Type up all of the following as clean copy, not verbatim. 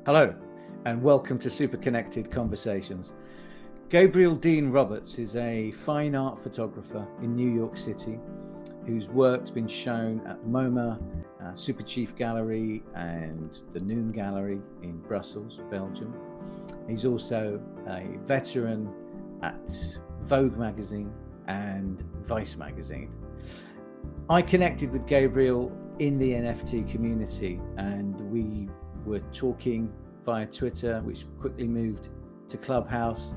Hello, and welcome to Super Connected Conversations. Gabriel Dean Roberts is a fine art photographer in New York City whose work's been shown at the MoMA, Super Chief Gallery and the Noon Gallery in Brussels, Belgium. He's also a veteran at Vogue magazine and Vice magazine. I connected with Gabriel in the NFT community and we were talking via Twitter, which quickly moved to Clubhouse.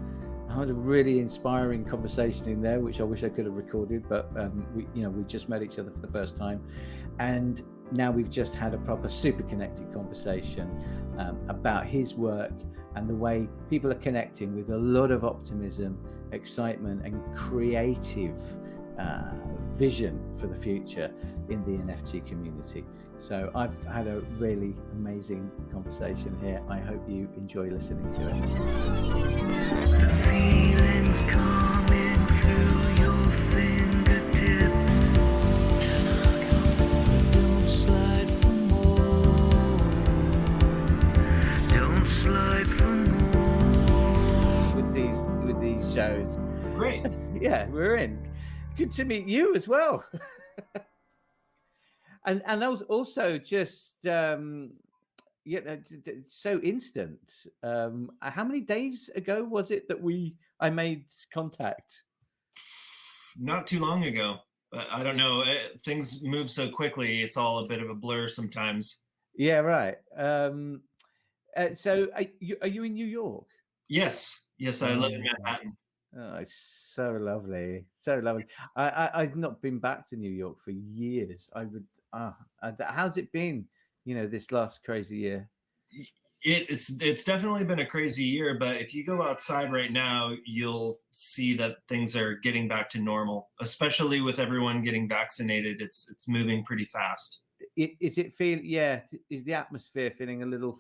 I had a really inspiring conversation in there, which I wish I could have recorded, but we just met each other for the first time, and now we've just had a proper super connected conversation about his work and the way people are connecting with a lot of optimism, excitement, and creative vision for the future in the NFT community. So I've had a really amazing conversation here. I hope you enjoy listening to it. The feelings coming through your fingertips. Don't slide for more. Don't slide for more. With these shows. Great. Yeah, we're in. Good to meet you as well. and I was also just so instant. How many days ago was it that I made contact? Not too long ago, but I don't know. Things move so quickly; it's all a bit of a blur sometimes. Yeah, right. So, are you in New York? Yes, I live in Manhattan. Oh, it's so lovely, so lovely. I've not been back to New York for years. How's it been? This last crazy year. It's definitely been a crazy year, but if you go outside right now, you'll see that things are getting back to normal. Especially with everyone getting vaccinated, it's moving pretty fast. Is the atmosphere feeling a little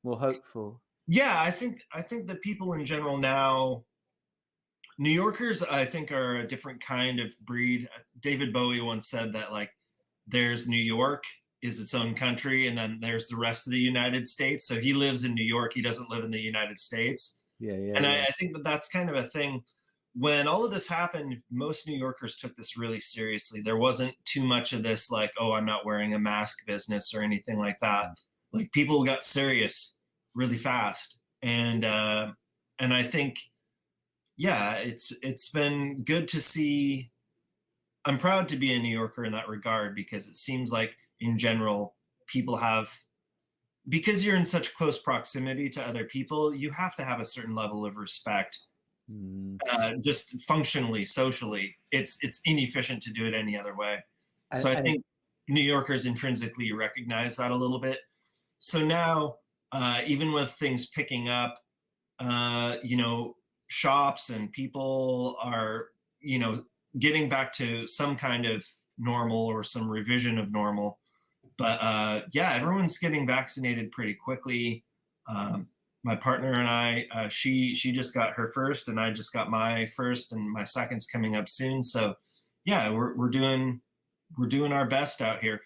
more hopeful? Yeah, I think that people in general now. New Yorkers, I think, are a different kind of breed. David Bowie once said that, like, there's New York is its own country, and then there's the rest of the United States. So he lives in New York. He doesn't live in the United States. Yeah. And I think that that's kind of a thing. When all of this happened, most New Yorkers took this really seriously. There wasn't too much of this, like, oh, I'm not wearing a mask business or anything like that. Like, people got serious really fast. And I think, yeah, it's been good to see. I'm proud to be a New Yorker in that regard, because it seems like in general people because you're in such close proximity to other people, you have to have a certain level of respect. Just functionally, socially, it's inefficient to do it any other way. So I think New Yorkers intrinsically recognize that a little bit. So now, even with things picking up, shops and people are, getting back to some kind of normal or some revision of normal. But everyone's getting vaccinated pretty quickly. My partner and I, she just got her first, and I just got my first, and my second's coming up soon. So yeah, we're doing our best out here.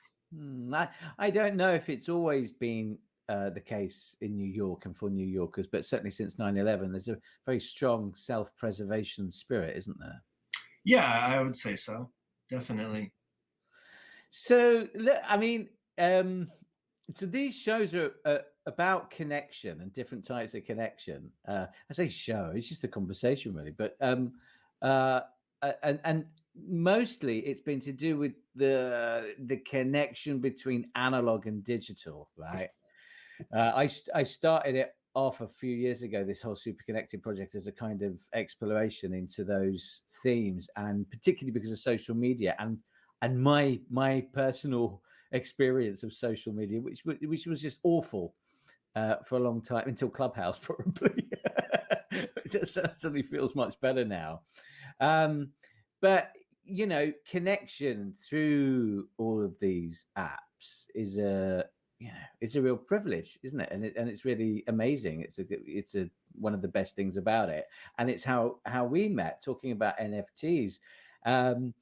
I don't know if it's always been the case in New York and for New Yorkers, but certainly since 9/11, there's a very strong self-preservation spirit, isn't there? Yeah, I would say so. Definitely. So, I mean, so these shows are about connection and different types of connection. I say show; it's just a conversation, really. But and mostly it's been to do with the connection between analog and digital, right? I started it off a few years ago, this whole Super Connected project, as a kind of exploration into those themes, and particularly because of social media and my personal experience of social media, which was just awful for a long time, until Clubhouse, probably. It certainly feels much better now. But connection through all of these apps is it's a real privilege, isn't it? And it's really amazing. It's one of the best things about it, and it's how we met, talking about NFTs, and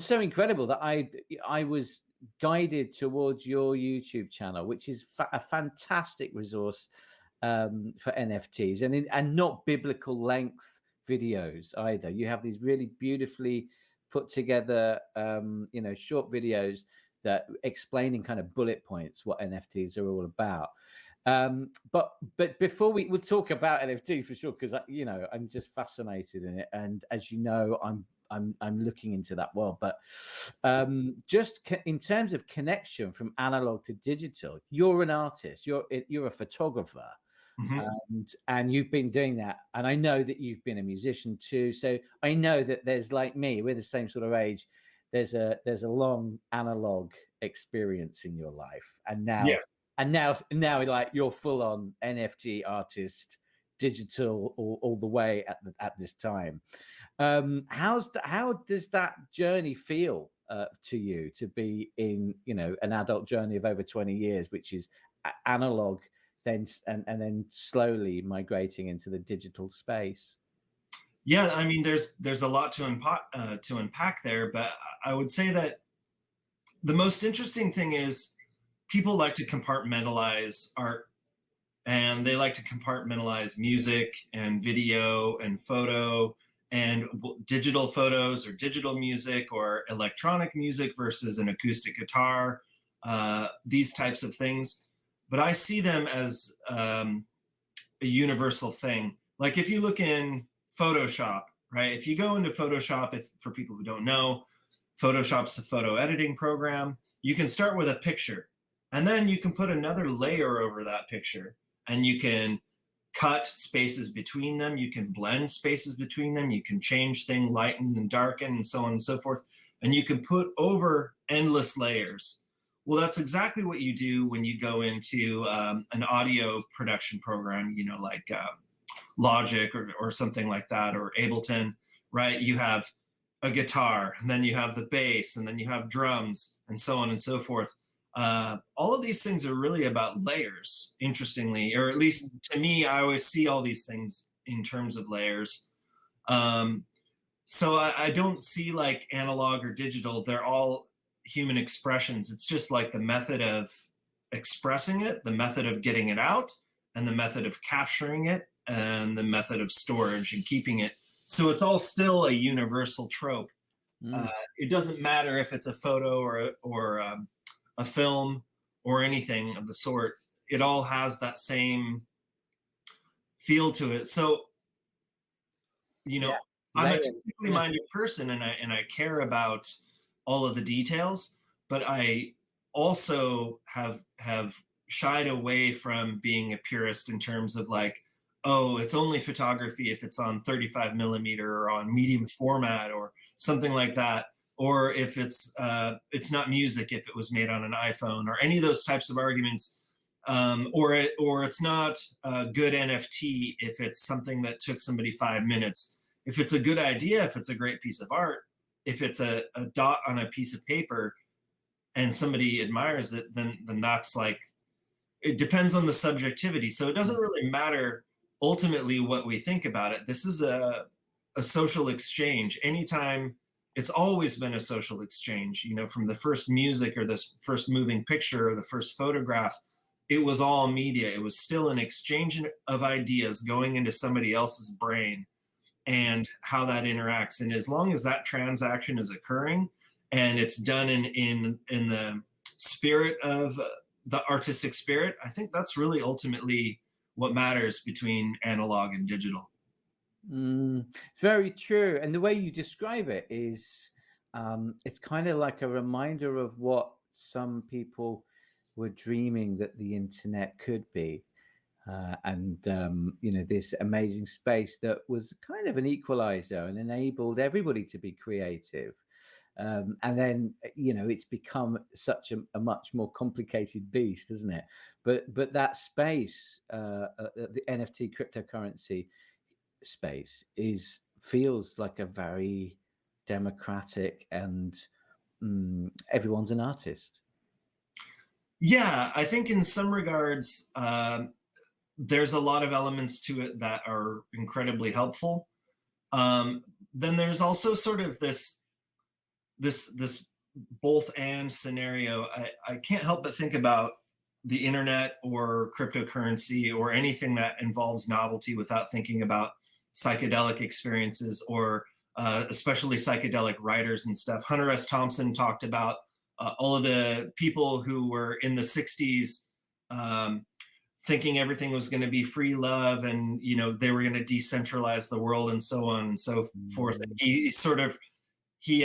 so incredible that I was guided towards your YouTube channel, which is a fantastic resource for NFTs, and not biblical length videos either. You have these really beautifully put together, short videos that explaining kind of bullet points what NFTs are all about. But before we'll talk about NFT for sure, because I'm just fascinated in it, and as you know, I'm looking into that world. But just in terms of connection from analog to digital, you're an artist, you're a photographer. Mm-hmm. And you've been doing that, and I know that you've been a musician too. So I know that there's, like me, we're the same sort of age. There's a long analog experience in your life, and now like you're full on NFT artist, digital all the way at this time. How does that journey feel to you, to be in an adult journey of over 20 years, which is analog, then and then slowly migrating into the digital space? Yeah, I mean, there's a lot to unpack there, but I would say that the most interesting thing is people like to compartmentalize art, and they like to compartmentalize music and video and photo and digital photos or digital music or electronic music versus an acoustic guitar, these types of things. But I see them as a universal thing. Like if you look in Photoshop, right? If you go into Photoshop, for people who don't know, Photoshop's a photo editing program. You can start with a picture, and then you can put another layer over that picture, and you can cut spaces between them. You can blend spaces between them. You can change things, lighten and darken, and so on and so forth. And you can put over endless layers. Well, that's exactly what you do when you go into an audio production program, like Logic or something like that, or Ableton, right? You have a guitar, and then you have the bass, and then you have drums, and so on and so forth. All of these things are really about layers, interestingly, or at least to me, I always see all these things in terms of layers. So I don't see like analog or digital. They're all human expressions. It's just like the method of expressing it, the method of getting it out, and the method of capturing it, and the method of storage and keeping it. So it's all still a universal trope. It doesn't matter if it's a photo or a film or anything of the sort. It all has that same feel to it. So, I'm a technically minded person, and I care about all of the details, but I also have shied away from being a purist in terms of like, oh, it's only photography if it's on 35 millimeter or on medium format or something like that, or if it's not music if it was made on an iPhone, or any of those types of arguments, or it's not a good NFT if it's something that took somebody 5 minutes. If it's a good idea, if it's a great piece of art, if it's a dot on a piece of paper and somebody admires it, then that's like, it depends on the subjectivity. So it doesn't really matter ultimately what we think about it. This is a social exchange. Anytime, it's always been a social exchange, from the first music or the first moving picture or the first photograph, it was all media. It was still an exchange of ideas going into somebody else's brain and how that interacts. And as long as that transaction is occurring and it's done in the spirit of the artistic spirit, I think that's really ultimately what matters between analog and digital. Very true. And the way you describe it is, it's kind of like a reminder of what some people were dreaming that the internet could be. This amazing space that was kind of an equalizer and enabled everybody to be creative. And then, it's become such a much more complicated beast, isn't it? But that space, the NFT cryptocurrency space, feels like a very democratic, and everyone's an artist. Yeah, I think in some regards, there's a lot of elements to it that are incredibly helpful. Then there's also sort of this both and scenario. I can't help but think about the internet or cryptocurrency or anything that involves novelty without thinking about psychedelic experiences or especially psychedelic writers and stuff. Hunter S. Thompson talked about all of the people who were in the 60s thinking everything was going to be free love and, you know, they were going to decentralize the world and so on and so forth. And he sort of, he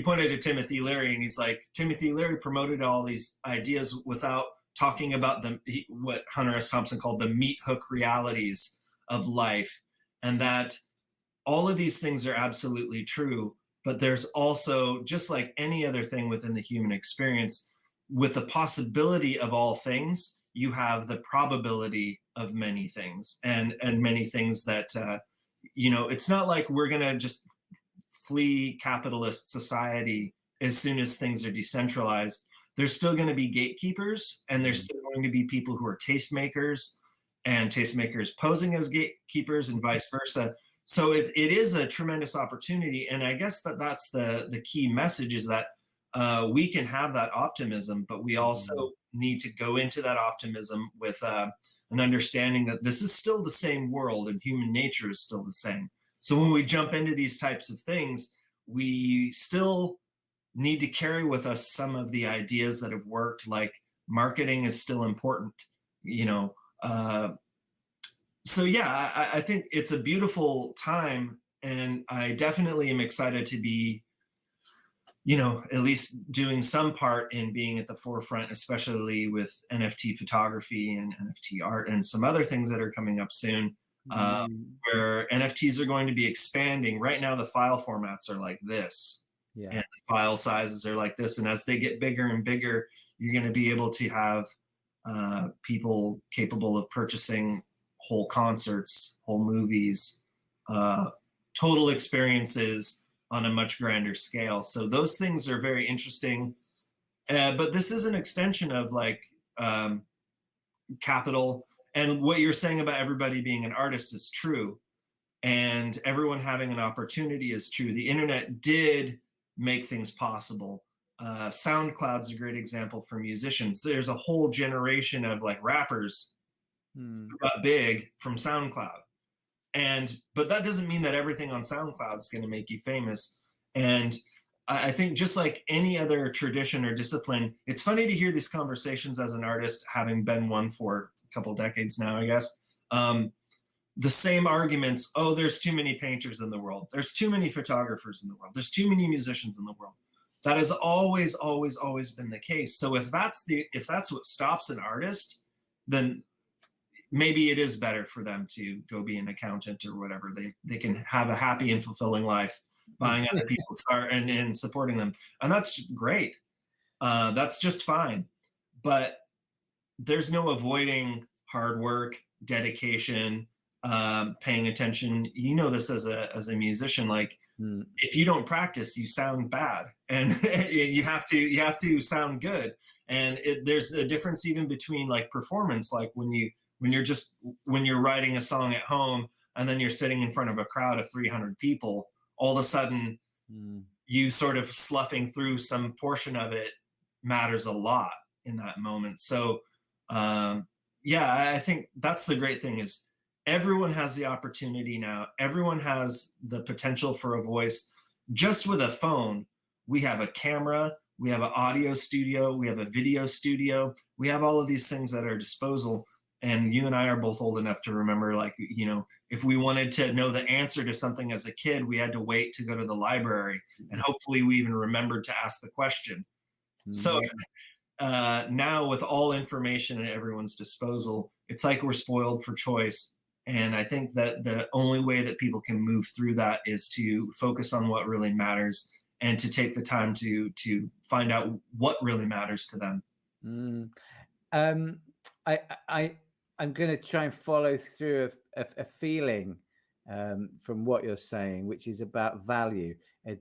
pointed to Timothy Leary and he's like, Timothy Leary promoted all these ideas without talking about what Hunter S. Thompson called the meat hook realities of life. And that all of these things are absolutely true, but there's also, just like any other thing within the human experience, with the possibility of all things, you have the probability of many things, and many things that, you know, it's not like we're going to just flee capitalist society as soon as things are decentralized. There's still going to be gatekeepers, and there's still going to be people who are tastemakers, and tastemakers posing as gatekeepers, and vice versa. So it is a tremendous opportunity, and I guess that's the key message, is that we can have that optimism, but we also need to go into that optimism with an understanding that this is still the same world and human nature is still the same. So when we jump into these types of things, we still need to carry with us some of the ideas that have worked, like marketing is still important, you know. So yeah, I think it's a beautiful time, and I definitely am excited to be, you know, at least doing some part in being at the forefront, especially with NFT photography and NFT art and some other things that are coming up soon, where NFTs are going to be expanding. Right now, the file formats are like this, and the file sizes are like this. And as they get bigger and bigger, you're going to be able to have people capable of purchasing whole concerts, whole movies, total experiences on a much grander scale. So those things are very interesting. But this is an extension of like capital. And what you're saying about everybody being an artist is true. And everyone having an opportunity is true. The internet did make things possible. SoundCloud's a great example for musicians. There's a whole generation of like rappers who got big from SoundCloud. But that doesn't mean that everything on SoundCloud is going to make you famous. And I think just like any other tradition or discipline, it's funny to hear these conversations as an artist, having been one for a couple of decades now, I guess. The same arguments, oh, there's too many painters in the world. There's too many photographers in the world. There's too many musicians in the world. That has always, always, always been the case. So if that's what stops an artist, then maybe it is better for them to go be an accountant or whatever. They can have a happy and fulfilling life buying other people's art and supporting them. And that's great. That's just fine. But there's no avoiding hard work, dedication, paying attention. You know this as a musician, like if you don't practice, you sound bad, and you have to sound good. And there's a difference even between like performance, like when you're writing a song at home and then you're sitting in front of a crowd of 300 people, all of a sudden you sort of sloughing through some portion of it matters a lot in that moment. So yeah, I think that's the great thing, is everyone has the opportunity now. Everyone has the potential for a voice. Just with a phone, we have a camera, we have an audio studio, we have a video studio, we have all of these things at our disposal. And you and I are both old enough to remember, like, you know, if we wanted to know the answer to something as a kid, we had to wait to go to the library. And hopefully we even remembered to ask the question. So now with all information at everyone's disposal, it's like we're spoiled for choice. And I think that the only way that people can move through that is to focus on what really matters and to take the time to find out what really matters to them. I'm going to try and follow through a feeling from what you're saying, which is about value. I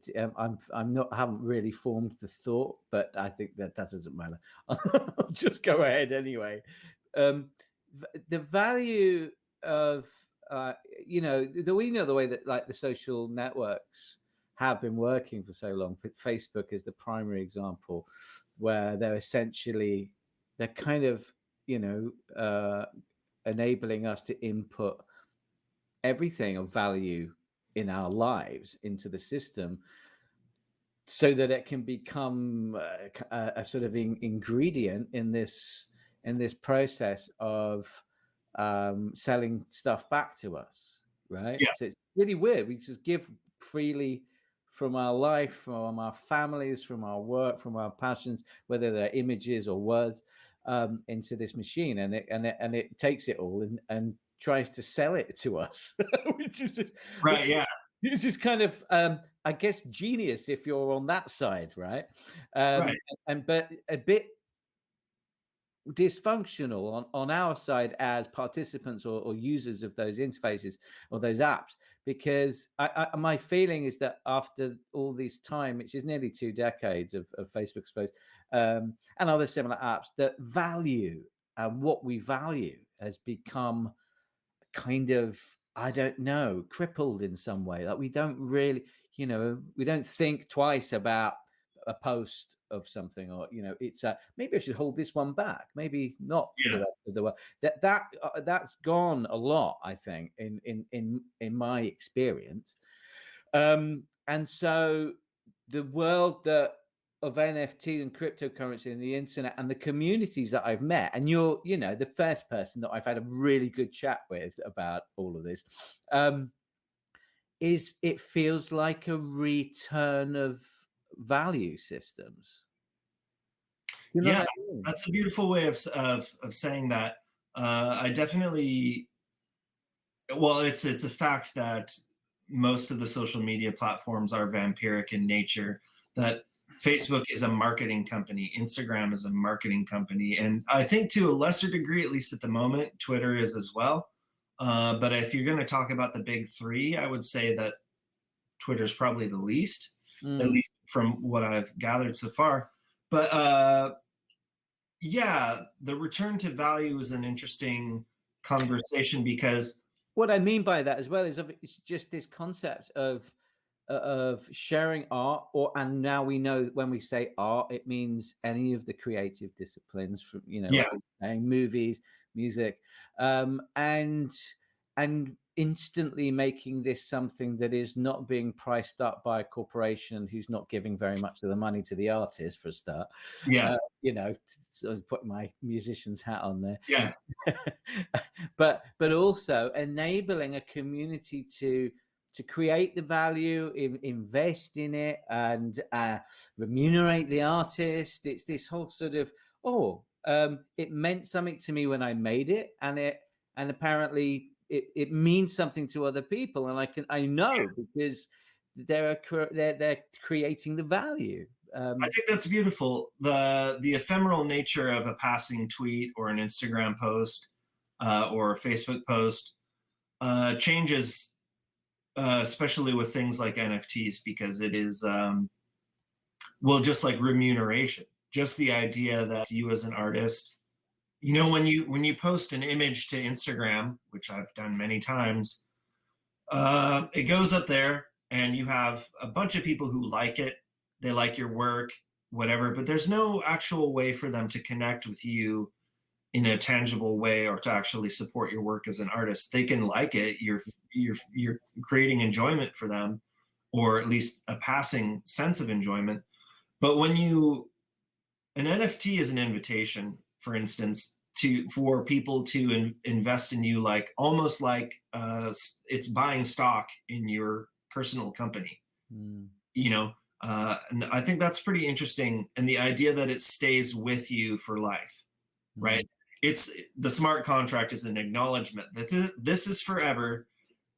haven't really formed the thought, but I think that doesn't matter. I'll just go ahead anyway. The value of we know the way that like the social networks have been working for so long. Facebook is the primary example, where they're essentially they're kind of, enabling us to input everything of value in our lives into the system, so that it can become a sort of ingredient in this process of selling stuff back to us, right? Yeah. So it's really weird. We just give freely from our life, from our families, from our work, from our passions, whether they're images or words, into this machine, and it takes it all and tries to sell it to us, which is Right. Yeah. it's just kind of, I guess, genius if you're on that side, right? Right. But a bit dysfunctional on our side as participants or users of those interfaces or those apps, because my feeling is that after all this time, which is nearly 2 decades of Facebook, suppose, and other similar apps, that value and what we value has become kind of, I don't know, crippled in some way. Like we don't really, we don't think twice about a post of something, or it's maybe I should hold this one back, maybe not for the Yeah. rest of the world. That's gone a lot, I think, in my experience. And so the world of NFT and cryptocurrency and the internet and the communities that I've met, and you're, the first person that I've had a really good chat with about all of this, is it feels like a return of value systems. Yeah. What I mean? That's a beautiful way of saying that. I definitely, well, it's a fact that most of the social media platforms are vampiric in nature, that Facebook is a marketing company, Instagram is a marketing company, and I think to a lesser degree, at least at the moment, Twitter is as well. But if you're going to talk about the big three, I would say that Twitter's probably the least, at least from what I've gathered so far. But yeah, the return to value is an interesting conversation, because What I mean by that as well is it's just this concept of sharing art, and now we know that when we say art, it means any of the creative disciplines, from yeah, like saying, movies, music, and instantly making this something that is not being priced up by a corporation who's not giving very much of the money to the artist, for a start. yeah, Sort of put my musician's hat on there. yeah, but also enabling a community to create the value, invest in it, and remunerate the artist. It's this whole sort of, it meant something to me when I made it, and apparently it means something to other people, and I know because they're creating the value. I think that's beautiful. The ephemeral nature of a passing tweet or an Instagram post or a Facebook post changes, especially with things like NFTs, because it is, well, just like remuneration, just the idea that you as an artist, when you post an image to Instagram, which I've done many times, it goes up there and you have a bunch of people who like it. They like your work, whatever, but there's no actual way for them to connect with you in a tangible way, or to actually support your work as an artist. They can like it. You're creating enjoyment for them, or at least a passing sense of enjoyment. But when an NFT is an invitation, for instance, for people to invest in you, like almost like it's buying stock in your personal company. And I think that's pretty interesting. And the idea that it stays with you for life, right? It's the smart contract is an acknowledgement that this is forever.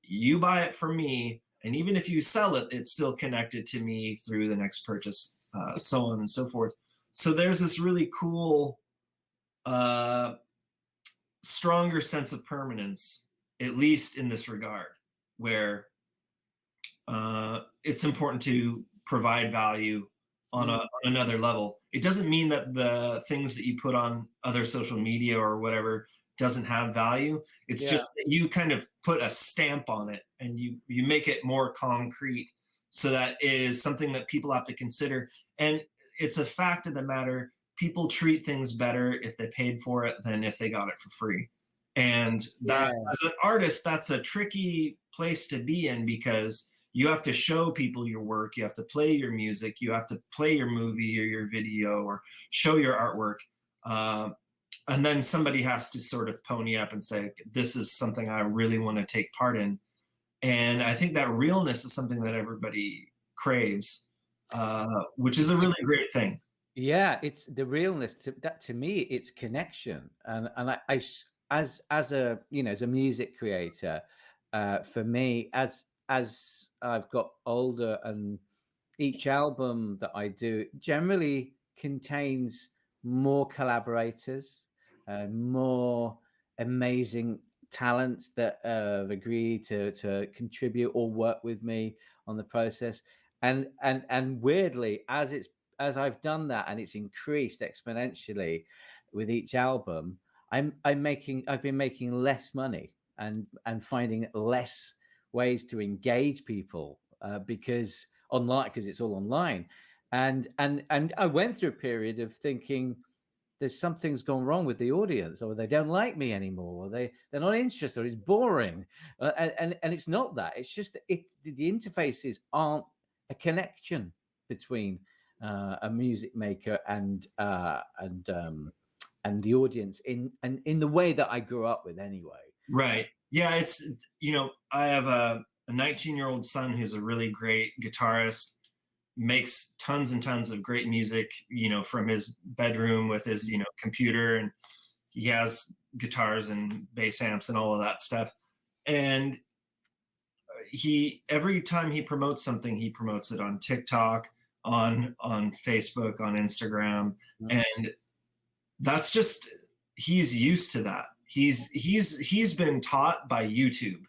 You buy it from me, and even if you sell it, it's still connected to me through the next purchase, so on and so forth. So there's this really cool, stronger sense of permanence, at least in this regard, where it's important to provide value on another level. It doesn't mean that the things that you put on other social media or whatever doesn't have value. It's just that you kind of put a stamp on it, and you make it more concrete, so that it is something that people have to consider. And it's a fact of the matter, people treat things better if they paid for it than if they got it for free. And that, as an artist, that's a tricky place to be in, because you have to show people your work, you have to play your music, you have to play your movie or your video or show your artwork. And then somebody has to sort of pony up and say, this is something I really want to take part in. And I think that realness is something that everybody craves, which is a really great thing. Yeah, it's the realness. To me, it's connection, and as a as a music creator, for me, as I've got older, and each album that I do generally contains more collaborators, more amazing talents that have agreed to contribute or work with me on the process. And weirdly, as I've done that, and it's increased exponentially with each album, I've been making less money and finding less ways to engage people because it's all online. And I went through a period of thinking there's something's gone wrong with the audience, or they don't like me anymore, or they're not interested, or it's boring. And it's not that. It's just the interfaces aren't a connection between a music maker and the audience in the way that I grew up with anyway. Right. Yeah. It's, I have a 19-year-old son who's a really great guitarist, makes tons and tons of great music, from his bedroom with his, computer, and he has guitars and bass amps and all of that stuff. And every time he promotes something, he promotes it on TikTok, on Facebook, on Instagram. And that's just, he's used to that. He's been taught by YouTube,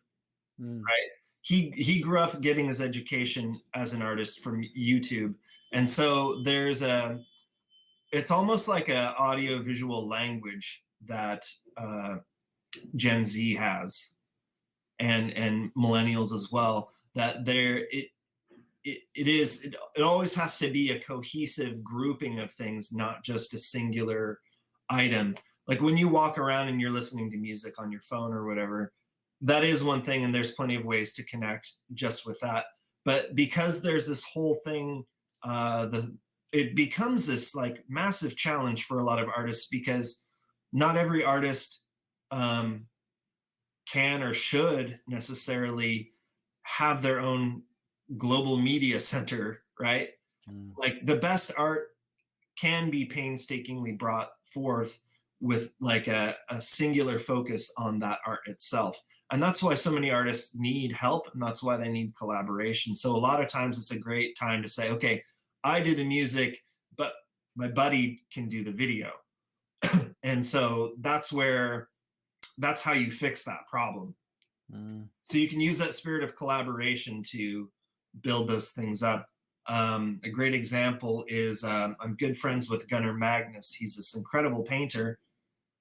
right? He grew up getting his education as an artist from YouTube. And so it's almost like a audio visual language that Gen Z has, and millennials as well, that it always has to be a cohesive grouping of things, not just a singular item. Like when you walk around and you're listening to music on your phone or whatever, that is one thing, and there's plenty of ways to connect just with that. But because there's this whole thing, it becomes this like massive challenge for a lot of artists, because not every artist can or should necessarily have their own global media center, right? Like the best art can be painstakingly brought forth with like a singular focus on that art itself. And that's why so many artists need help, and that's why they need collaboration. So a lot of times it's a great time to say, okay, I do the music, but my buddy can do the video. And so that's how you fix that problem. So you can use that spirit of collaboration to build those things up. A great example is I'm good friends with Gunnar Magnus. He's this incredible painter.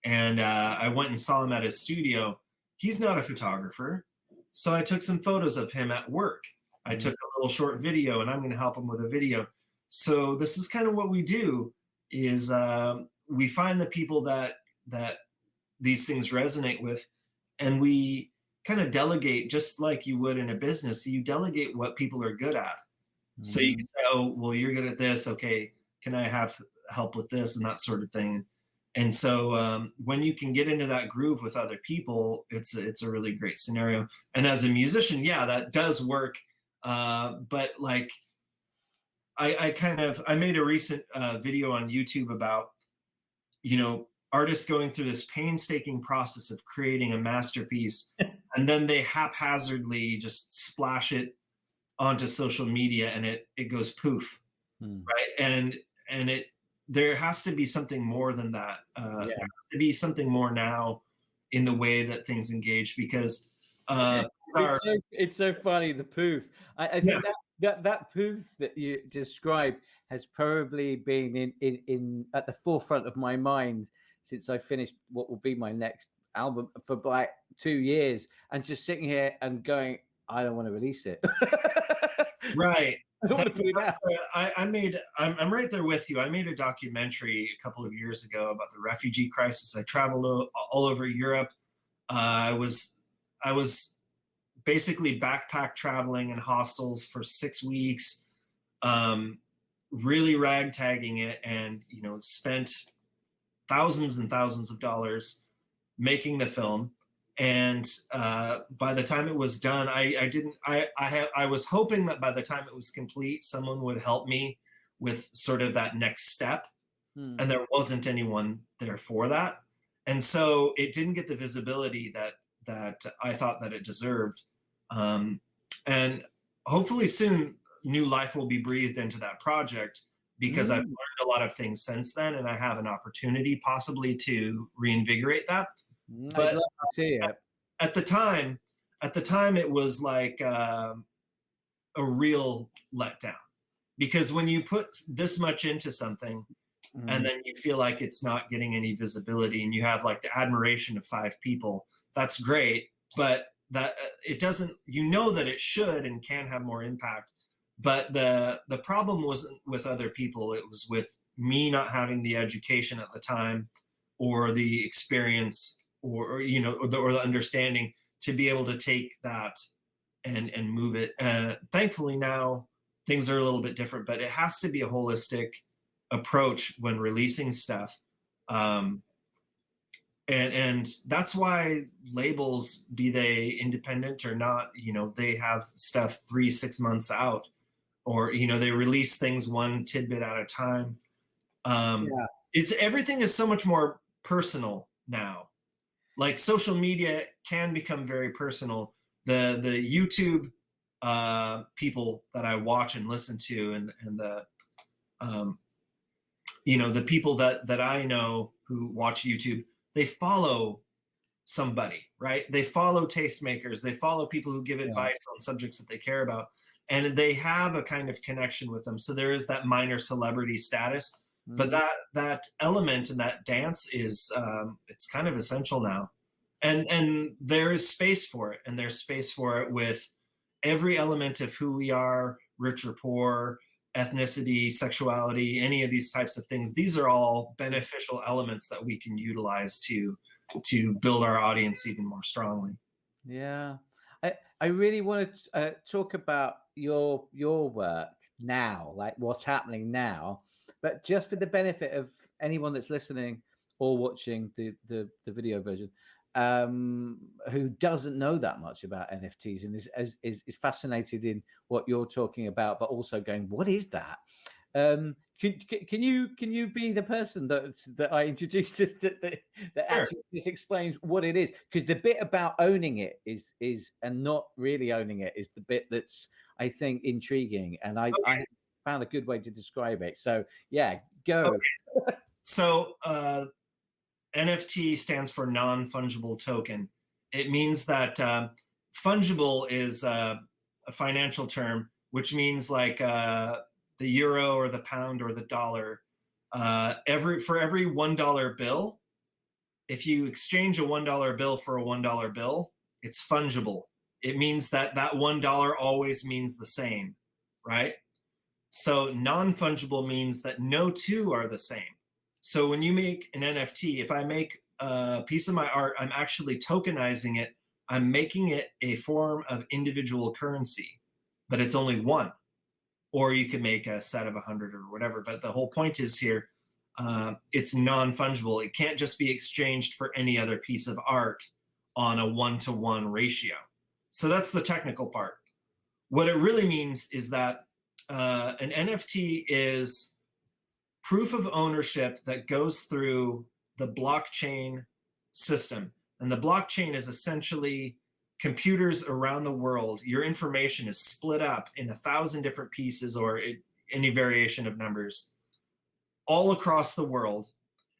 And I went and saw him at his studio. He's not a photographer, so I took some photos of him at work. I took a little short video, and I'm going to help him with a video. So this is kind of what we do, is we find the people that these things resonate with, and we kind of delegate, just like you would in a business. You delegate what people are good at. So you can say, oh, well, you're good at this. Okay, can I have help with this, and that sort of thing. And so when you can get into that groove with other people, it's a really great scenario. And as a musician, yeah, that does work. But like, I made a recent video on YouTube about, artists going through this painstaking process of creating a masterpiece, and then they haphazardly just splash it onto social media, and it goes poof, right? And there has to be something more than that. There has to be something more now in the way that things engage, because it's so funny, the poof. I think that poof that you describe has probably been in at the forefront of my mind since I finished what will be my next album for like 2 years, and just sitting here and going, I don't want to release it. Right. I don't want to put it out. I'm right there with you. I made a documentary a couple of years ago about the refugee crisis. I traveled all over Europe. I was basically backpack traveling in hostels for 6 weeks, really ragtagging it, and spent thousands and thousands of dollars making the film. And by the time it was done, I was hoping that by the time it was complete, someone would help me with sort of that next step. And there wasn't anyone there for that. And so it didn't get the visibility that I thought that it deserved. And hopefully soon new life will be breathed into that project, because I've learned a lot of things since then, and I have an opportunity possibly to reinvigorate that. But I'd love to see it. At the time, it was like a real letdown, because when you put this much into something and then you feel like it's not getting any visibility, and you have like the admiration of 5 people, that's great, but that it doesn't, that it should and can have more impact. But the problem wasn't with other people. It was with me not having the education at the time, or the experience, or the understanding to be able to take that and move it. Thankfully now things are a little bit different, but it has to be a holistic approach when releasing stuff. And that's why labels, be they independent or not, they have stuff 3-6 months out, or they release things one tidbit at a time. Everything is so much more personal now. Like social media can become very personal. The YouTube people that I watch and listen to, and the the people that I know who watch YouTube, they follow somebody, right? They follow tastemakers. They follow people who give advice on subjects that they care about, and they have a kind of connection with them. So there is that minor celebrity status, but that element and that dance is it's kind of essential now. And there is space for it, and there's space for it with every element of who we are, rich or poor, ethnicity, sexuality, any of these types of things. These are all beneficial elements that we can utilize to build our audience even more strongly. Yeah. I really want to talk about your work now, like what's happening now, but just for the benefit of anyone that's listening or watching the video version, who doesn't know that much about NFTs and is fascinated in what you're talking about, but also going, what is that? Can you be the person that I introduced this, that Sure. actually just explains what it is? Because the bit about owning it is and not really owning it is the bit that's, I think, intriguing, and I found a good way to describe it. So yeah, go. Okay. So NFT stands for non-fungible token. It means that fungible is a financial term, which means like the euro or the pound or the dollar. For every $1 bill, if you exchange a $1 bill for a $1 bill, it's fungible. It means that $1 always means the same, right? So non-fungible means that no two are the same. So when you make an NFT, if I make a piece of my art, I'm actually tokenizing it. I'm making it a form of individual currency, but it's only one. Or you could make a set of 100 or whatever. But the whole point is here, it's non-fungible. It can't just be exchanged for any other piece of art on a 1-to-1 ratio. So that's the technical part. What it really means is that an NFT is proof of ownership that goes through the blockchain system. And the blockchain is essentially computers around the world. Your information is split up in 1,000 different pieces, or any variation of numbers, all across the world.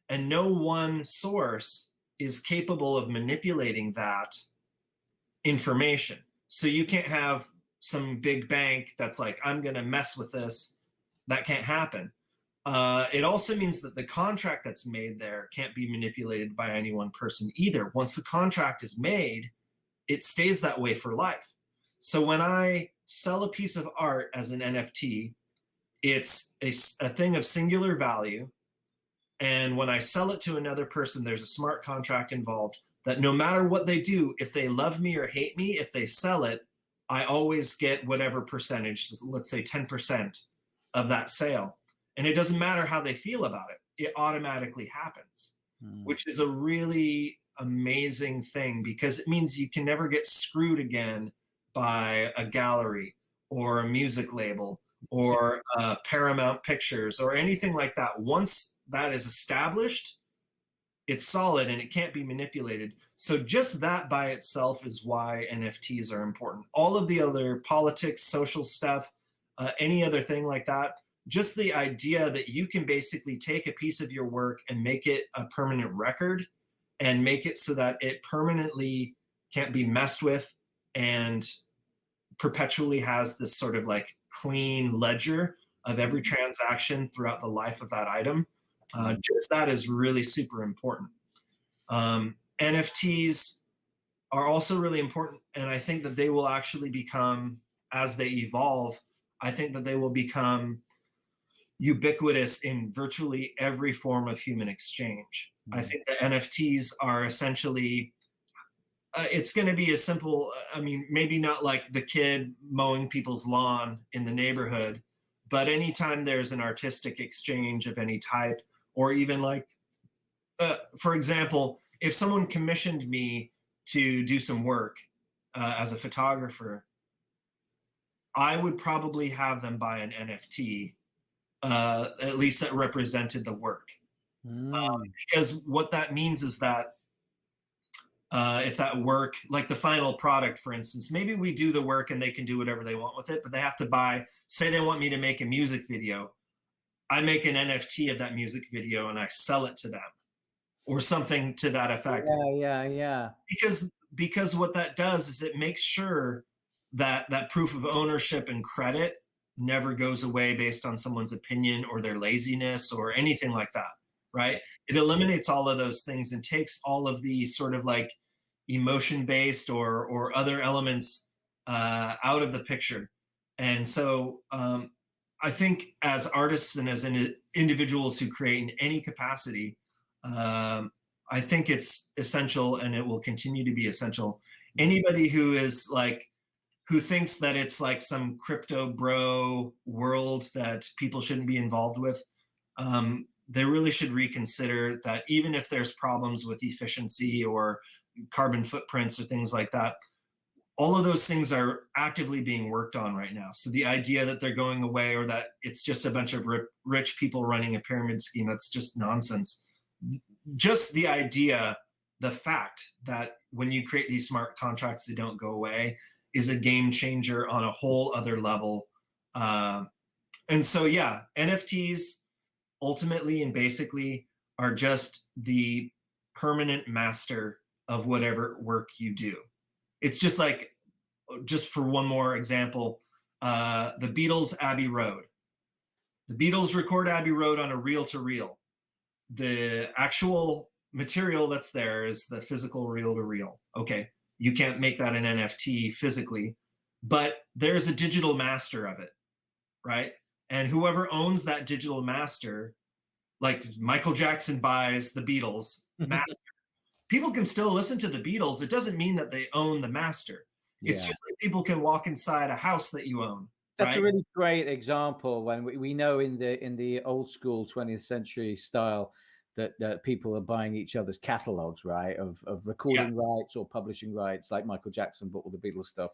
And no one source is capable of manipulating that information. So you can't have some big bank that's like, I'm going to mess with this. That can't happen. It also means that the contract that's made there can't be manipulated by any one person either. Once the contract is made, it stays that way for life. So when I sell a piece of art as an NFT, it's a thing of singular value. And when I sell it to another person, there's a smart contract involved that no matter what they do, if they love me or hate me, if they sell it, I always get whatever percentage, let's say 10% of that sale. And it doesn't matter how they feel about it, it automatically happens, which is a really amazing thing because it means you can never get screwed again by a gallery or a music label or Paramount Pictures or anything like that. Once that is established, it's solid and it can't be manipulated. So just that by itself is why NFTs are important. All of the other politics, social stuff, any other thing like that, just the idea that you can basically take a piece of your work and make it a permanent record and make it so that it permanently can't be messed with and perpetually has this sort of like clean ledger of every transaction throughout the life of that item. Just that is really super important. NFTs are also really important, and I think that they will actually become, as they evolve, I think that they will become ubiquitous in virtually every form of human exchange. I think that NFTs are essentially, it's going to be as simple, I mean, maybe not like the kid mowing people's lawn in the neighborhood, but anytime there's an artistic exchange of any type, or even like, for example, if someone commissioned me to do some work as a photographer, I would probably have them buy an NFT, at least that represented the work. Because what that means is that if that work, like the final product, for instance, maybe we do the work and they can do whatever they want with it, but they have to buy, say they want me to make a music video. I make an NFT of that music video and I sell it to them or something to that effect. Yeah. Because what that does is it makes sure that that proof of ownership and credit never goes away based on someone's opinion or their laziness or anything like that, right? It eliminates all of those things and takes all of the sort of like emotion-based or other elements out of the picture. And so I think as artists and as individuals who create in any capacity, I think it's essential and it will continue to be essential. Anybody who is like, who thinks that it's like some crypto bro world that people shouldn't be involved with, they really should reconsider that even if there's problems with efficiency or carbon footprints or things like that, all of those things are actively being worked on right now. So the idea that they're going away or that it's just a bunch of rich people running a pyramid scheme, that's just nonsense. Just the idea, the fact that when you create these smart contracts, they don't go away is a game changer on a whole other level. And so, yeah, NFTs ultimately and basically are just the permanent master of whatever work you do. It's just like, just for one more example, the Beatles' Abbey Road. The Beatles record Abbey Road on a reel-to-reel. The actual material that's there is the physical reel-to-reel. Okay, you can't make that an NFT physically, but there's a digital master of it, right? And whoever owns that digital master, like Michael Jackson buys the Beatles master, people can still listen to the Beatles. It doesn't mean that they own the master. It's just like people can walk inside a house that you own. That's right? a really great example when we know in the old school 20th century style that people are buying each other's catalogs, right, of recording rights or publishing rights, like Michael Jackson bought all the Beatles stuff,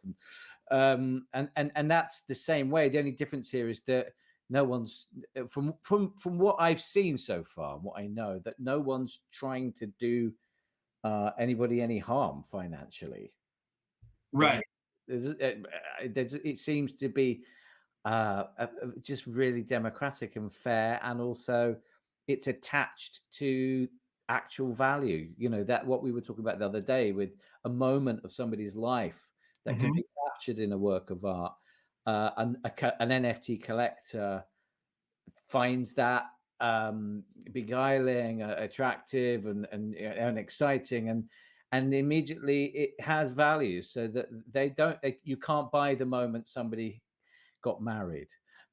and that's the same way. The only difference here is that no one's from what I've seen so far, what I know, that no one's trying to do anybody any harm financially. Right. It seems to be just really democratic and fair, and also it's attached to actual value. You know, that what we were talking about the other day with a moment of somebody's life that can be captured in a work of art. An NFT collector finds that beguiling, attractive, and exciting, and immediately it has value, so that you can't buy the moment somebody got married,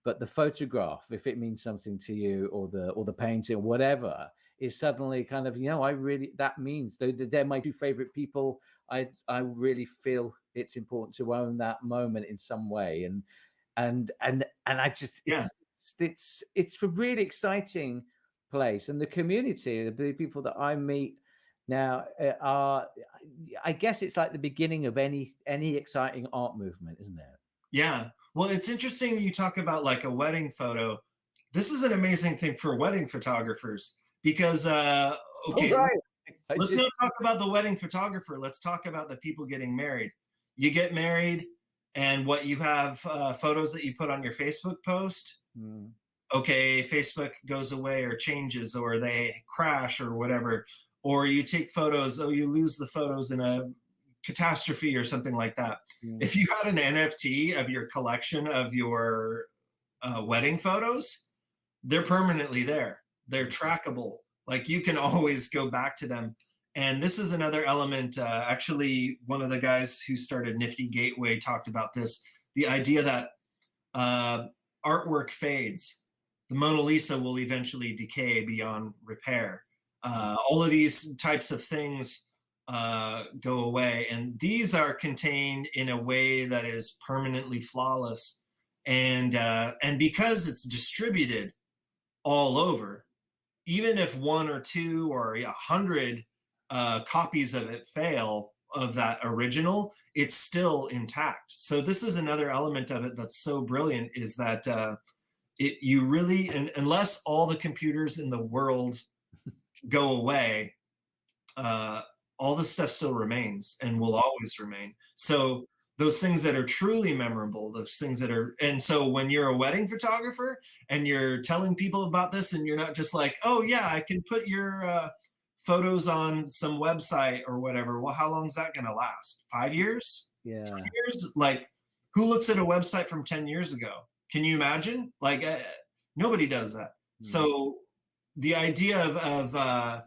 but the photograph, if it means something to you, or the painting, or whatever, is suddenly kind of, I really, that means they're my two favorite people. I really feel it's important to own that moment in some way, and I just, Yeah. it's a really exciting place, and the community, the people that I meet now are, I guess it's like the beginning of any exciting art movement, isn't it? Yeah. Well, it's interesting you talk about like a wedding photo. This is an amazing thing for wedding photographers because okay, Right. let's not talk about the wedding photographer. Let's talk about the people getting married. You get married, and what you have photos that you put on your Facebook post. Okay, Facebook goes away or changes, or they crash or whatever. Or you take photos, you lose the photos in a catastrophe or something like that. If you had an NFT of your collection of your wedding photos, they're permanently there. They're trackable. Like, you can always go back to them. And this is another element. Actually, one of the guys who started Nifty Gateway talked about this, the idea that artwork fades. The Mona Lisa will eventually decay beyond repair. All of these types of things go away, and these are contained in a way that is permanently flawless. And because it's distributed all over, even if 1 or 2 or 100 copies of it fail, of that original, it's still intact. So this is another element of it that's so brilliant, is that you really, unless all the computers in the world go away, all this stuff still remains and will always remain. So those things that are truly memorable, those things that are, and so when you're a wedding photographer and you're telling people about this, and you're not just like, oh yeah, I can put your photos on some website or whatever. Well, how long is that going to last? 5 years? Yeah. 10 years? Like, who looks at a website from 10 years ago? Can you imagine? Like, nobody does that. So the idea of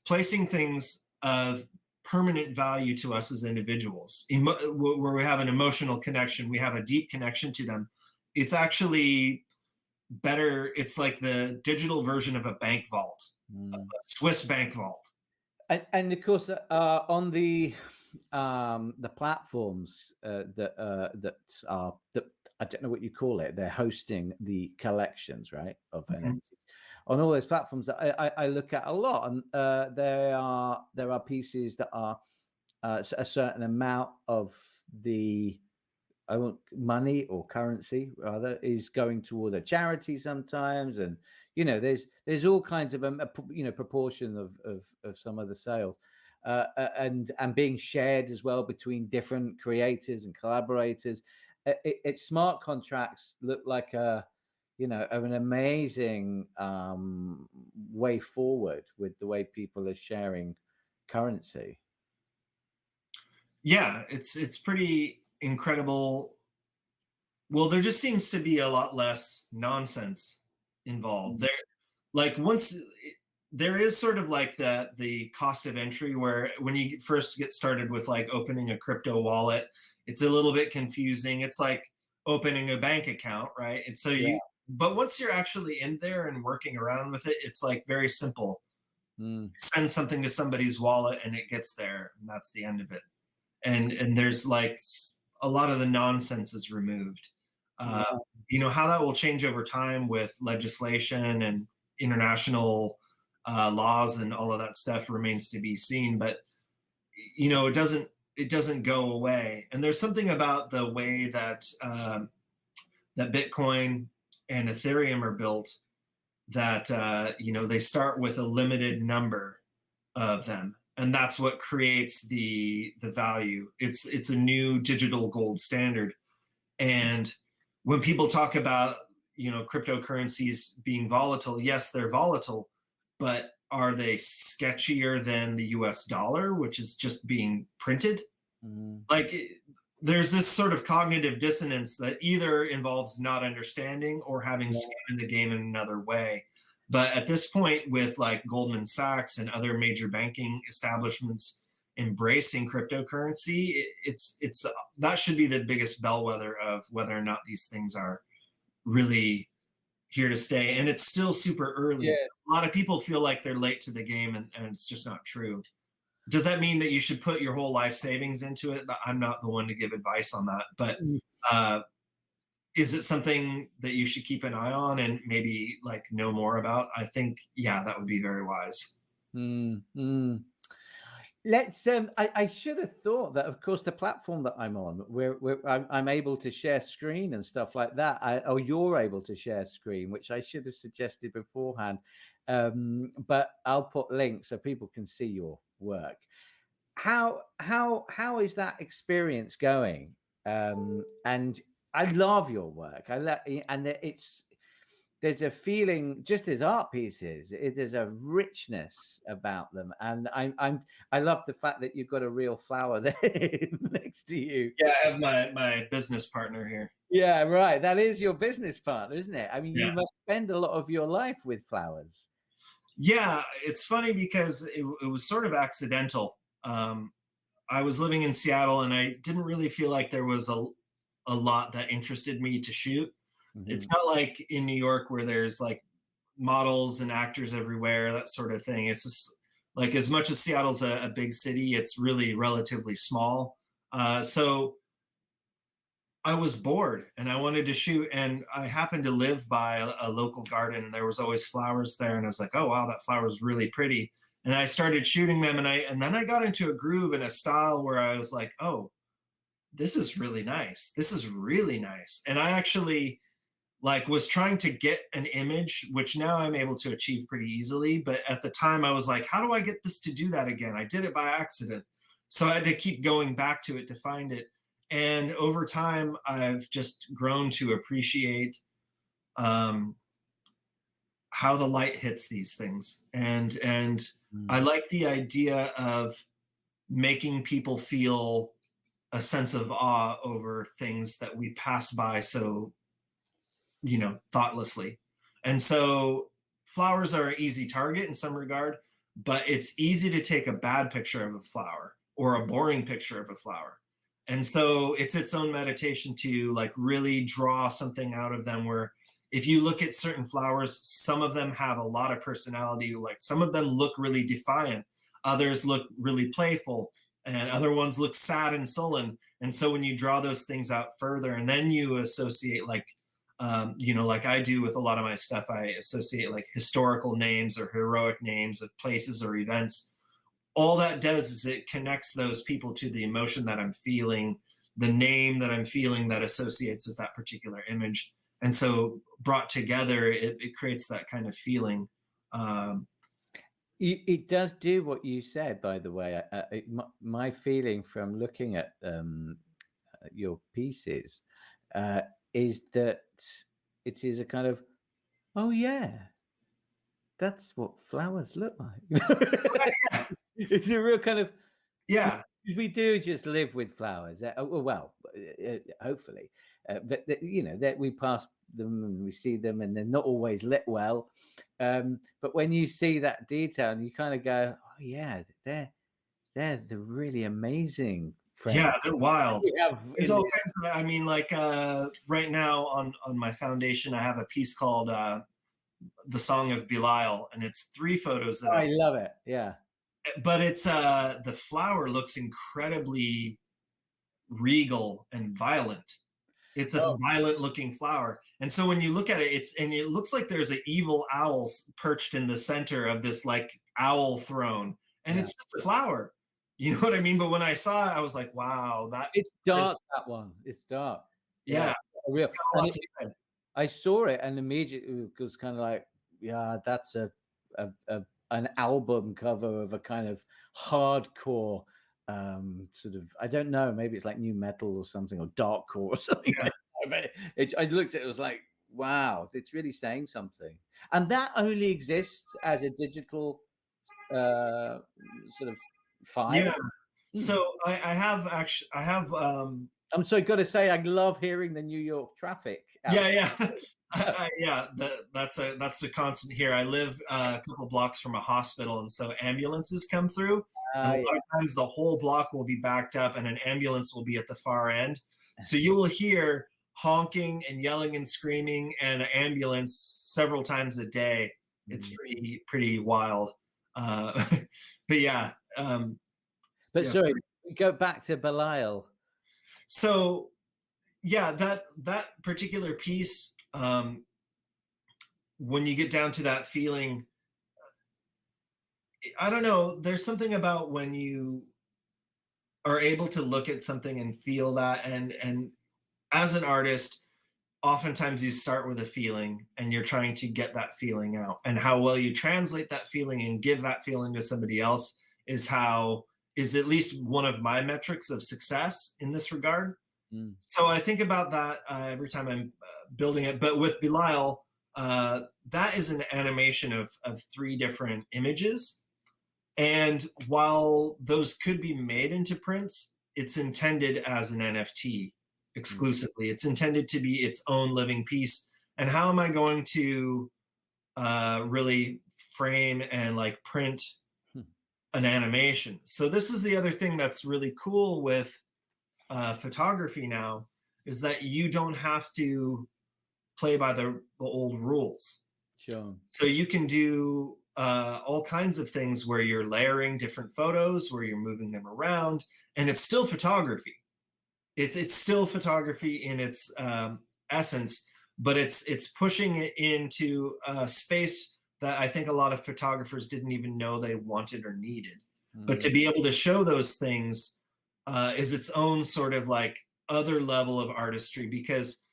placing things of permanent value to us as individuals, where we have an emotional connection, we have a deep connection to them, it's actually better. It's like the digital version of a bank vault, a Swiss bank vault. And of course, on the platforms that I don't know what you call it, they're hosting the collections, right, of NFTs. On all those platforms that I look at a lot, and there are pieces that are a certain amount of the money or currency rather is going toward a charity sometimes, and there's all kinds of proportion of some of the sales, and being shared as well between different creators and collaborators. Smart contracts look like an amazing way forward with the way people are sharing currency. Yeah, it's pretty incredible. Well, there just seems to be a lot less nonsense involved. There is sort of like the cost of entry, where when you first get started with like opening a crypto wallet, it's a little bit confusing. It's like opening a bank account, right? And so but once you're actually in there and working around with it, it's like very simple. Send something to somebody's wallet and it gets there, and that's the end of it. And there's like a lot of the nonsense is removed. How that will change over time with legislation and international laws and all of that stuff remains to be seen. But it doesn't go away. And there's something about the way that that Bitcoin and Ethereum are built, that they start with a limited number of them, and that's what creates the value. It's a new digital gold standard. And when people talk about cryptocurrencies being volatile, yes, they're volatile, but are they sketchier than the US dollar, which is just being printed? Like, there's this sort of cognitive dissonance that either involves not understanding or having skin in the game in another way. But at this point, with like Goldman Sachs and other major banking establishments embracing cryptocurrency, it's that should be the biggest bellwether of whether or not these things are really here to stay. And it's still super early. Yeah. So a lot of people feel like they're late to the game, and it's just not true. Does that mean that you should put your whole life savings into it? I'm not the one to give advice on that, but is it something that you should keep an eye on and maybe like know more about? I think, yeah, that would be very wise. Let's. I should have thought that. Of course, the platform that I'm on, I'm able to share screen and stuff like that. Or you're able to share screen, which I should have suggested beforehand. But I'll put links so people can see your work. How is that experience going? And I love your work. There's a feeling, just as art pieces, there's a richness about them, and I love the fact that you've got a real flower there next to you. Yeah, I have my business partner here. Yeah, right. That is your business partner, isn't it? I mean, Yeah. You must spend a lot of your life with flowers. Yeah, it's funny because it was sort of accidental. I was living in Seattle, and I didn't really feel like there was a lot that interested me to shoot. It's not like in New York where there's like models and actors everywhere, that sort of thing. It's just like, as much as Seattle's a big city, it's really relatively small. So I was bored and I wanted to shoot, and I happened to live by a local garden, and there was always flowers there. And I was like, oh, wow, that flower is really pretty. And I started shooting them, and then I got into a groove and a style where I was like, oh, this is really nice. This is really nice. And I actually like was trying to get an image, which now I'm able to achieve pretty easily. But at the time I was like, how do I get this to do that again? I did it by accident. So I had to keep going back to it to find it. And over time, I've just grown to appreciate how the light hits these things. And I like the idea of making people feel a sense of awe over things that we pass by so, thoughtlessly. And so flowers are an easy target in some regard, but it's easy to take a bad picture of a flower or a boring picture of a flower. And so it's its own meditation to like really draw something out of them, where if you look at certain flowers, some of them have a lot of personality. Like some of them look really defiant, others look really playful, and other ones look sad and sullen. And so when you draw those things out further, and then you associate like I do with a lot of my stuff, I associate like historical names or heroic names of places or events. All that does is it connects those people to the emotion that I'm feeling, the name that I'm feeling that associates with that particular image. And so brought together, it creates that kind of feeling. It does do what you said, by the way. My feeling from looking at your pieces is that it is a kind of, oh yeah, that's what flowers look like. It's a real kind of, Yeah. We do just live with flowers. Hopefully, but that we pass them and we see them, and they're not always lit well. But when you see that detail, and you kind of go, oh yeah, they're the really amazing friends. Yeah, they're wild. There's all kinds of, I mean, like right now on my foundation, I have a piece called The Song of Belial, and it's 3 photos that I love it. Yeah. But it's the flower looks incredibly regal and violent. It's a violent looking flower. And so when you look at it, it looks like there's an evil owl perched in the center of this like owl throne. And it's just a flower. You know what I mean? But when I saw it, I was like, wow, it's dark, that one. It's dark. Yeah. Real. I saw it and immediately it was kind of like, yeah, that's an album cover of a kind of hardcore sort of, I don't know, maybe it's like new metal or something, or darkcore or something. Yeah. Like that. I looked at it, it was like, wow, it's really saying something. And that only exists as a digital sort of file. Yeah. So I have I'm so got to say, I love hearing the New York traffic. Yeah. That's a constant here. I live a couple blocks from a hospital, and so ambulances come through. And Ah, a yeah. lot of times the whole block will be backed up and an ambulance will be at the far end. So you will hear honking and yelling and screaming and an ambulance several times a day. It's pretty wild. Uh, but yeah, But yeah. sorry, we go back to Belial. So yeah, that particular piece, when you get down to that feeling, I don't know, there's something about when you are able to look at something and feel that, and as an artist, oftentimes you start with a feeling and you're trying to get that feeling out, and how well you translate that feeling and give that feeling to somebody else is at least one of my metrics of success in this regard. So I think about that every time I'm building it. But with Belial, that is an animation of 3 different images. And while those could be made into prints, it's intended as an NFT exclusively. It's intended to be its own living piece. And how am I going to really frame and like print an animation? So this is the other thing that's really cool with photography now, is that you don't have to play by the old rules. Sure. So you can do all kinds of things where you're layering different photos, where you're moving them around, and it's still photography. It's still photography in its essence, but it's pushing it into a space that I think a lot of photographers didn't even know they wanted or needed. But to be able to show those things is its own sort of like other level of artistry, because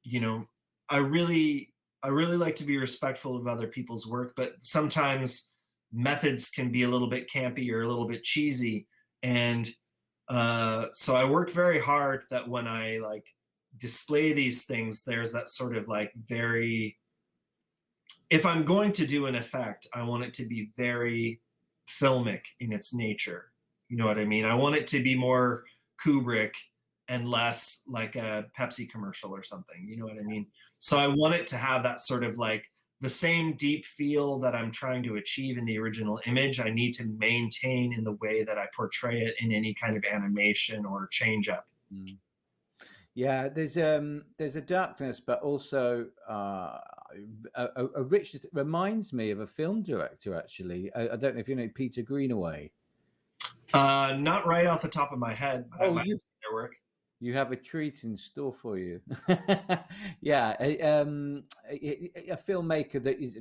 you know, I really like to be respectful of other people's work, but sometimes methods can be a little bit campy or a little bit cheesy. And so I work very hard that when I like display these things, there's that sort of like very, if I'm going to do an effect, I want it to be very filmic in its nature. You know what I mean? I want it to be more Kubrick and less like a Pepsi commercial or something. You know what I mean? So I want it to have that sort of like the same deep feel that I'm trying to achieve in the original image. I need to maintain in the way that I portray it in any kind of animation or change up. Yeah, there's a darkness, but also a richness. It reminds me of a film director, actually. I don't know if you know Peter Greenaway. Not right off the top of my head, but I might have seen their work. You have a treat in store for you. Yeah, a filmmaker that is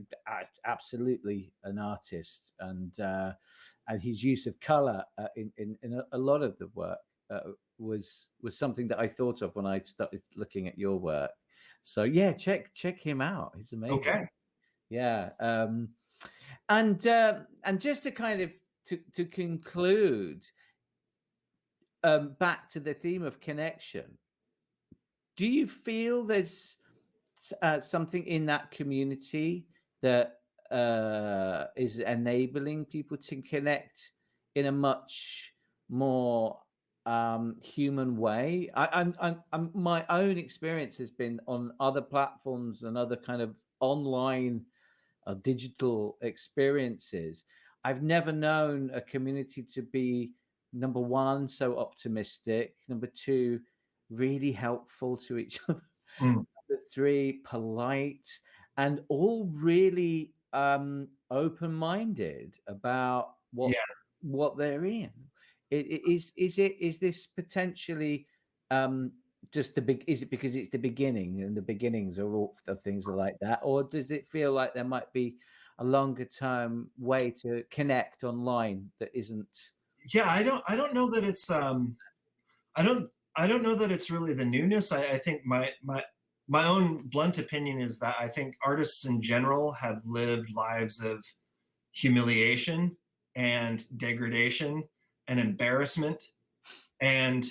absolutely an artist, and his use of color in a lot of the work was something that I thought of when I started looking at your work. So yeah, check him out. He's amazing. Okay. Yeah, and just to kind of to conclude. Back to the theme of connection, do you feel there's something in that community that is enabling people to connect in a much more human way? I'm my own experience has been on other platforms and other kind of online digital experiences. I've never known a community to be, number one, so optimistic, number two, really helpful to each other, number three, polite, and all really open-minded about what they're in. Is this potentially just the big? Is it because it's the beginning and the beginnings are all of things are like that, or does it feel like there might be a longer term way to connect online that isn't? Yeah, I don't know that it's I don't know that it's really the newness. I think my own blunt opinion is that I think artists in general have lived lives of humiliation and degradation and embarrassment, and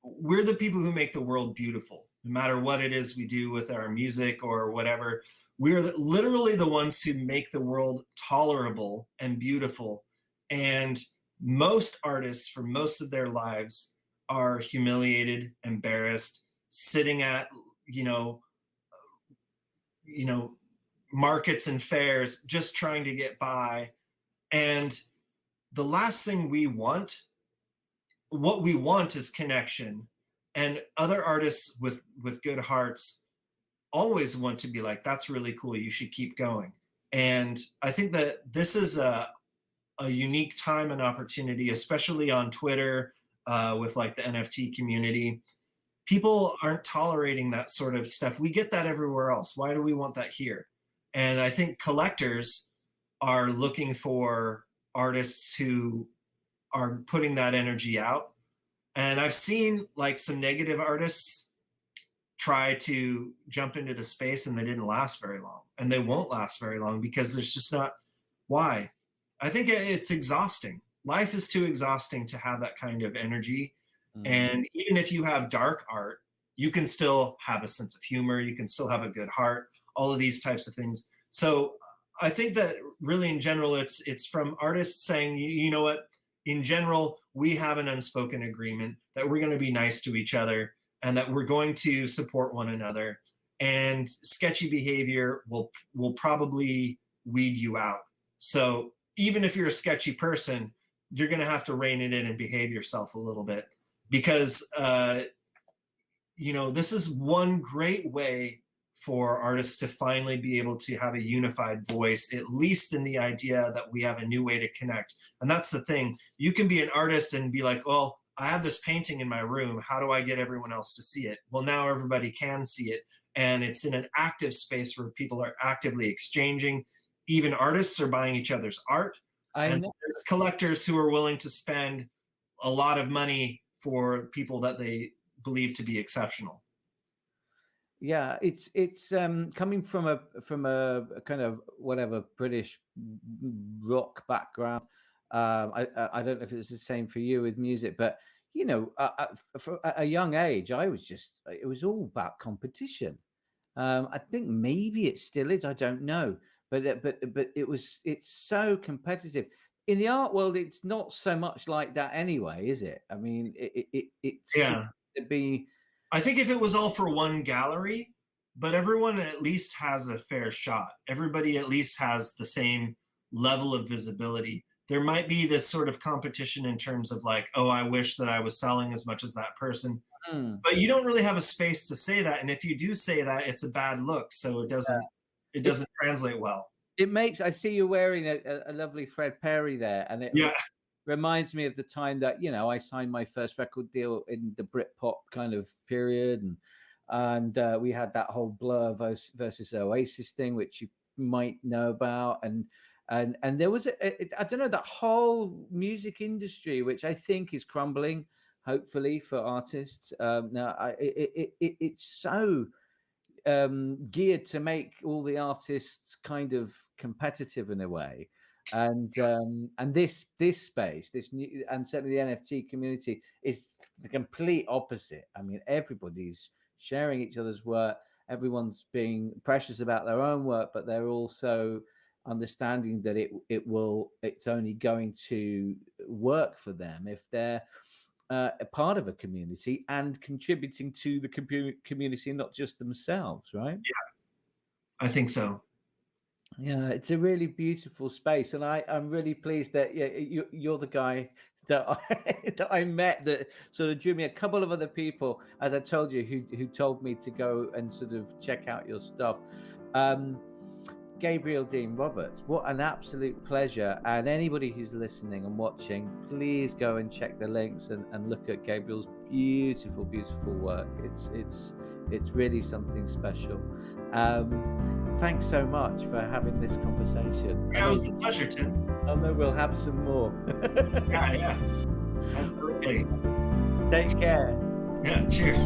we're the people who make the world beautiful. No matter what it is we do with our music or whatever, we're literally the ones who make the world tolerable and beautiful. And most artists for most of their lives are humiliated, embarrassed, sitting at markets and fairs just trying to get by. And the last thing we want, what we want is connection. And other artists with good hearts always want to be like, that's really cool, you should keep going. And I think that this is a unique time and opportunity, especially on Twitter, with like the NFT community. People aren't tolerating that sort of stuff. We get that everywhere else. Why do we want that here? And I think collectors are looking for artists who are putting that energy out. And I've seen like some negative artists try to jump into the space, and they didn't last very long, and they won't last very long because there's just not, why? I think it's exhausting. Life is too exhausting to have that kind of energy. And even if you have dark art, you can still have a sense of humor, you can still have a good heart, all of these types of things. So I think that really in general, it's from artists saying, you know what, in general, we have an unspoken agreement that we're going to be nice to each other and that we're going to support one another. And sketchy behavior will probably weed you out. So even if you're a sketchy person, you're going to have to rein it in and behave yourself a little bit, because this is one great way for artists to finally be able to have a unified voice, at least in the idea that we have a new way to connect. And that's the thing. You can be an artist and be like, well, I have this painting in my room. How do I get everyone else to see it? Well, now everybody can see it. And it's in an active space where people are actively exchanging. Even artists are buying each other's art. And there's collectors who are willing to spend a lot of money for people that they believe to be exceptional. Yeah, it's coming from a kind of whatever British rock background. I don't know if it's the same for you with music, but for a young age, it was all about competition. I think maybe it still is. I don't know, but it's so competitive. In the art world, it's not so much like that anyway, is it? I mean, it's yeah. To be. I think if it was all for one gallery, but everyone at least has a fair shot. Everybody at least has the same level of visibility. There might be this sort of competition in terms of like, oh, I wish that I was selling as much as that person. But you don't really have a space to say that. And if you do say that, it's a bad look. So it doesn't translate well. It makes, I see you wearing a lovely Fred Perry there. And it reminds me of the time that, I signed my first record deal in the Britpop kind of period. And we had that whole Blur versus Oasis thing, which you might know about. And there was I don't know, that whole music industry, which I think is crumbling, hopefully, for artists. Now it's so geared to make all the artists kind of competitive in a way. And this space, this new, and certainly the NFT community, is the complete opposite. I mean, everybody's sharing each other's work. Everyone's being precious about their own work, but they're also understanding that it's only going to work for them if they're a part of a community and contributing to the community, not just themselves, right? Yeah, I think so. Yeah, it's a really beautiful space, and I'm really pleased that you're the guy that I met that sort of drew me. A couple of other people, as I told you, who told me to go and sort of check out your stuff. Gabriel Dean Roberts, what an absolute pleasure. And anybody who's listening and watching, please go and check the links and look at Gabriel's beautiful, beautiful work. It's really something special. Thanks so much for having this conversation. Yeah, it was a pleasure, Tim. I know we'll have some more. Yeah, absolutely. Take care. Yeah, cheers.